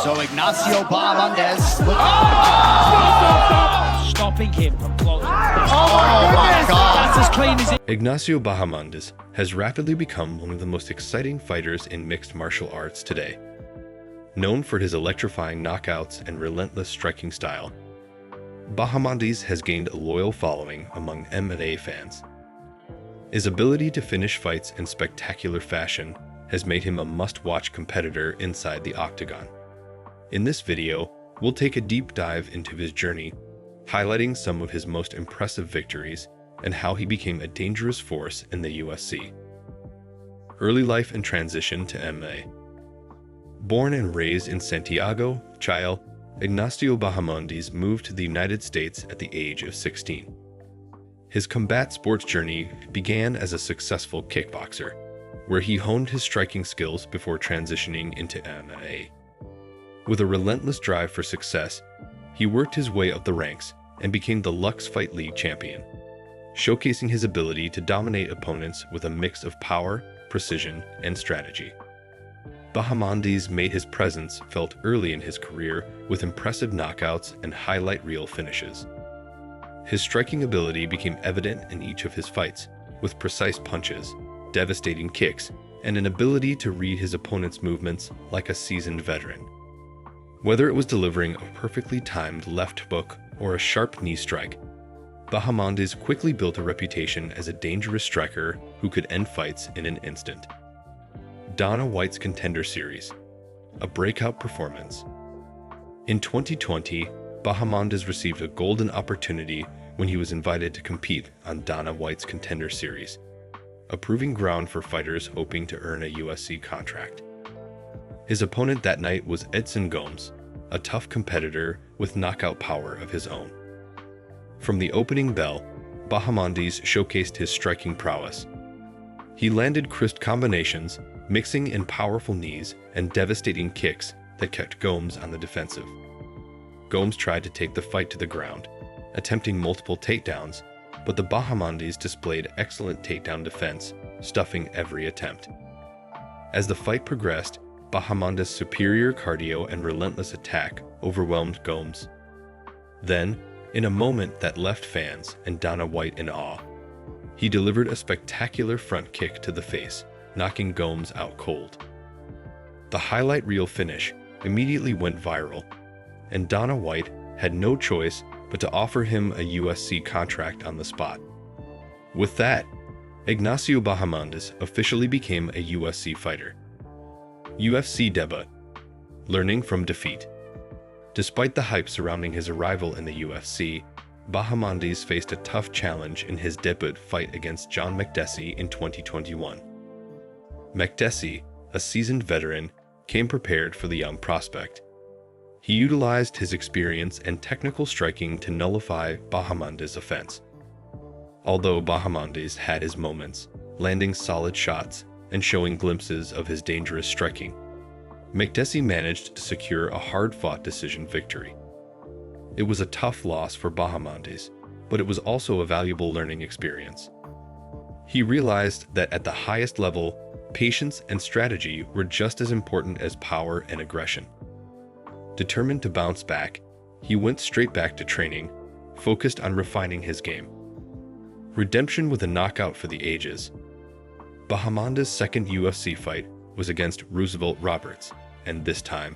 So Ignacio Bahamondes. Stopping him from closing. Oh my God. That's as clean as it. Ignacio Bahamondes has rapidly become one of the most exciting fighters in mixed martial arts today. Known for his electrifying knockouts and relentless striking style, Bahamondes has gained a loyal following among MMA fans. His ability to finish fights in spectacular fashion has made him a must-watch competitor inside the octagon. In this video, we'll take a deep dive into his journey, highlighting some of his most impressive victories and how he became a dangerous force in the UFC. Early life and transition to MMA. Born and raised in Santiago, Chile, Ignacio Bahamondes moved to the United States at the age of 16. His combat sports journey began as a successful kickboxer, where he honed his striking skills before transitioning into MMA. With a relentless drive for success, he worked his way up the ranks and became the Lux Fight League champion, showcasing his ability to dominate opponents with a mix of power, precision, and strategy. Bahamondes made his presence felt early in his career with impressive knockouts and highlight reel finishes. His striking ability became evident in each of his fights, with precise punches, devastating kicks, and an ability to read his opponent's movements like a seasoned veteran. Whether it was delivering a perfectly timed left hook or a sharp knee strike, Bahamondes quickly built a reputation as a dangerous striker who could end fights in an instant. Dana White's Contender Series, a breakout performance. In 2020, Bahamondes received a golden opportunity when he was invited to compete on Dana White's Contender Series, a proving ground for fighters hoping to earn a UFC contract. His opponent that night was Edson Gomes, a tough competitor with knockout power of his own. From the opening bell, Bahamondes showcased his striking prowess. He landed crisp combinations, mixing in powerful knees and devastating kicks that kept Gomes on the defensive. Gomes tried to take the fight to the ground, attempting multiple takedowns, but the Bahamondes displayed excellent takedown defense, stuffing every attempt. As the fight progressed, Bahamondes' superior cardio and relentless attack overwhelmed Gomes. Then, in a moment that left fans and Dana White in awe, he delivered a spectacular front kick to the face, knocking Gomes out cold. The highlight reel finish immediately went viral, and Dana White had no choice but to offer him a UFC contract on the spot. With that, Ignacio Bahamondes officially became a UFC fighter. UFC debut. Learning from defeat. Despite the hype surrounding his arrival in the UFC, Bahamondes faced a tough challenge in his debut fight against John Makdessi in 2021. Makdessi, a seasoned veteran, came prepared for the young prospect. He utilized his experience and technical striking to nullify Bahamondes' offense. Although Bahamondes had his moments, landing solid shots and showing glimpses of his dangerous striking, Makdessi managed to secure a hard-fought decision victory. It was a tough loss for Bahamondes, but it was also a valuable learning experience. He realized that at the highest level, patience and strategy were just as important as power and aggression. Determined to bounce back, he went straight back to training, focused on refining his game. Redemption with a knockout for the ages. Bahamondes' second UFC fight was against Roosevelt Roberts, and this time,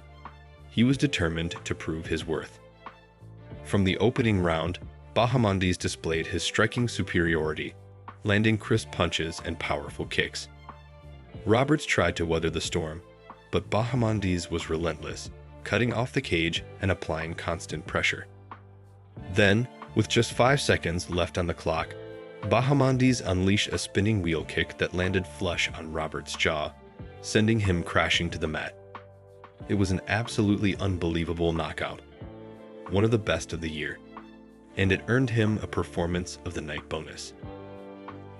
he was determined to prove his worth. From the opening round, Bahamondes displayed his striking superiority, landing crisp punches and powerful kicks. Roberts tried to weather the storm, but Bahamondes was relentless, cutting off the cage and applying constant pressure. Then, with just 5 seconds left on the clock, Bahamondes unleashed a spinning wheel kick that landed flush on Roberts' jaw, sending him crashing to the mat. It was an absolutely unbelievable knockout, one of the best of the year, and it earned him a Performance of the Night bonus.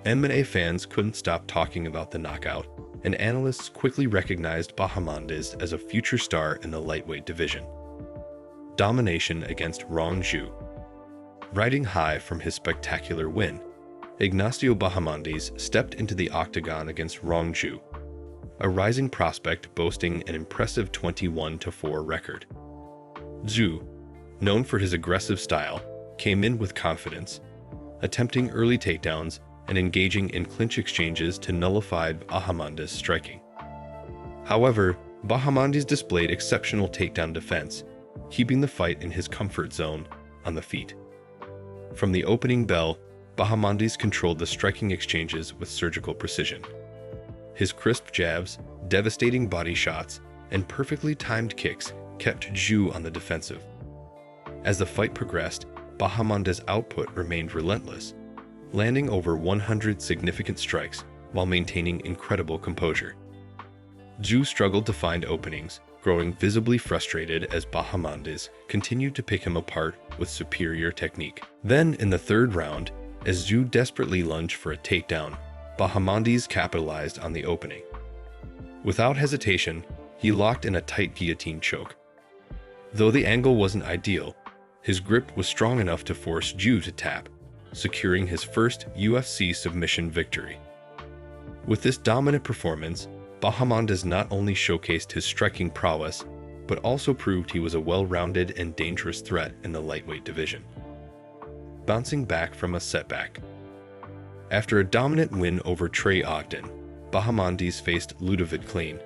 MMA fans couldn't stop talking about the knockout, and analysts quickly recognized Bahamondes as a future star in the lightweight division. Domination against Rong Zhu. Riding high from his spectacular win, Ignacio Bahamondes stepped into the octagon against Rong Zhu, a rising prospect boasting an impressive 21-4 record. Zhu, known for his aggressive style, came in with confidence, attempting early takedowns and engaging in clinch exchanges to nullify Bahamondes' striking. However, Bahamondes displayed exceptional takedown defense, keeping the fight in his comfort zone on the feet. From the opening bell, Bahamondes controlled the striking exchanges with surgical precision. His crisp jabs, devastating body shots, and perfectly timed kicks kept Zhu on the defensive. As the fight progressed, Bahamondes' output remained relentless, landing over 100 significant strikes while maintaining incredible composure. Zhu struggled to find openings, growing visibly frustrated as Bahamondes continued to pick him apart with superior technique. Then, in the third round, as Zhu desperately lunged for a takedown, Bahamondes capitalized on the opening. Without hesitation, he locked in a tight guillotine choke. Though the angle wasn't ideal, his grip was strong enough to force Zhu to tap, securing his first UFC submission victory. With this dominant performance, Bahamondes not only showcased his striking prowess, but also proved he was a well-rounded and dangerous threat in the lightweight division. Bouncing back from a setback. After a dominant win over Trey Ogden, Bahamondes faced Ludovic Klein,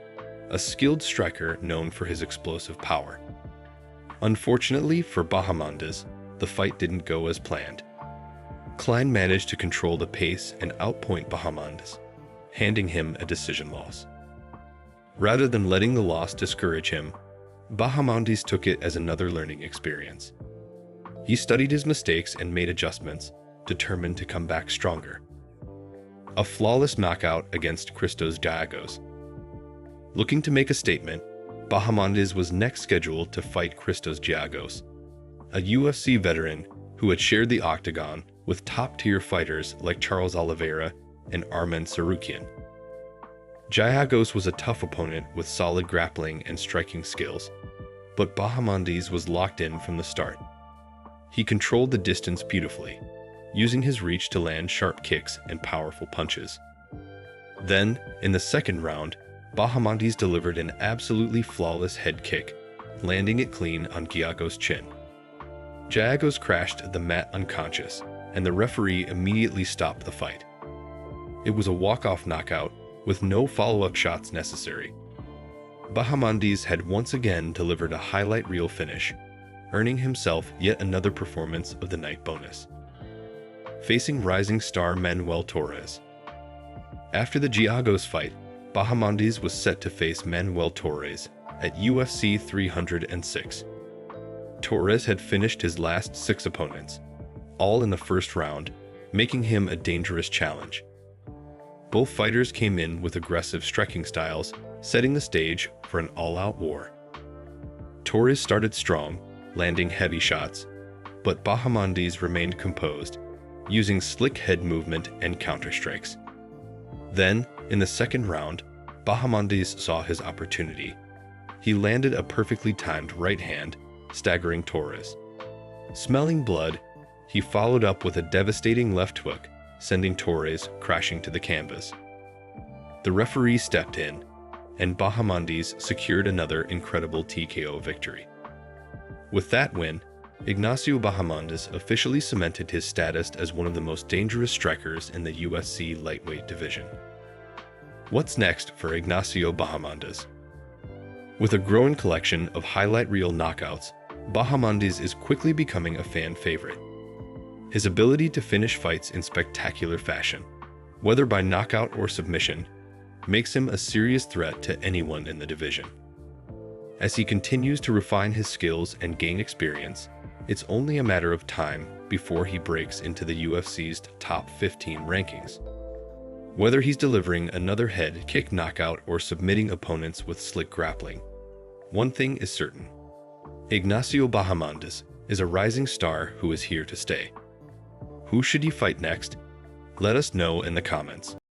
a skilled striker known for his explosive power. Unfortunately for Bahamondes, the fight didn't go as planned. Klein managed to control the pace and outpoint Bahamondes, handing him a decision loss. Rather than letting the loss discourage him, Bahamondes took it as another learning experience. He studied his mistakes and made adjustments, determined to come back stronger. A flawless knockout against Christos Giagos. Looking to make a statement, Bahamondes was next scheduled to fight Christos Giagos, a UFC veteran who had shared the octagon with top-tier fighters like Charles Oliveira and Arman Tsarukyan. Giagos was a tough opponent with solid grappling and striking skills, but Bahamondes was locked in from the start. He controlled the distance beautifully, using his reach to land sharp kicks and powerful punches. Then, in the second round, Bahamondes delivered an absolutely flawless head kick, landing it clean on Giagos' chin. Giagos crashed the mat unconscious, and the referee immediately stopped the fight. It was a walk-off knockout, with no follow-up shots necessary. Bahamondes had once again delivered a highlight reel finish, earning himself yet another performance of the night bonus. Facing rising star Manuel Torres. After the Giagos fight, Bahamondes was set to face Manuel Torres at UFC 306. Torres had finished his last 6 opponents, all in the first round, making him a dangerous challenge. Both fighters came in with aggressive striking styles, setting the stage for an all-out war. Torres started strong, landing heavy shots, but Bahamondes remained composed, using slick head movement and counter-strikes. Then, in the second round, Bahamondes saw his opportunity. He landed a perfectly timed right hand, staggering Torres. Smelling blood, he followed up with a devastating left hook, sending Torres crashing to the canvas. The referee stepped in, and Bahamondes secured another incredible TKO victory. With that win, Ignacio Bahamondes officially cemented his status as one of the most dangerous strikers in the UFC lightweight division. What's next for Ignacio Bahamondes? With a growing collection of highlight reel knockouts, Bahamondes is quickly becoming a fan favorite. His ability to finish fights in spectacular fashion, whether by knockout or submission, makes him a serious threat to anyone in the division. As he continues to refine his skills and gain experience, it's only a matter of time before he breaks into the UFC's top 15 rankings. Whether he's delivering another head kick knockout or submitting opponents with slick grappling, one thing is certain: Ignacio Bahamondes is a rising star who is here to stay. Who should he fight next? Let us know in the comments.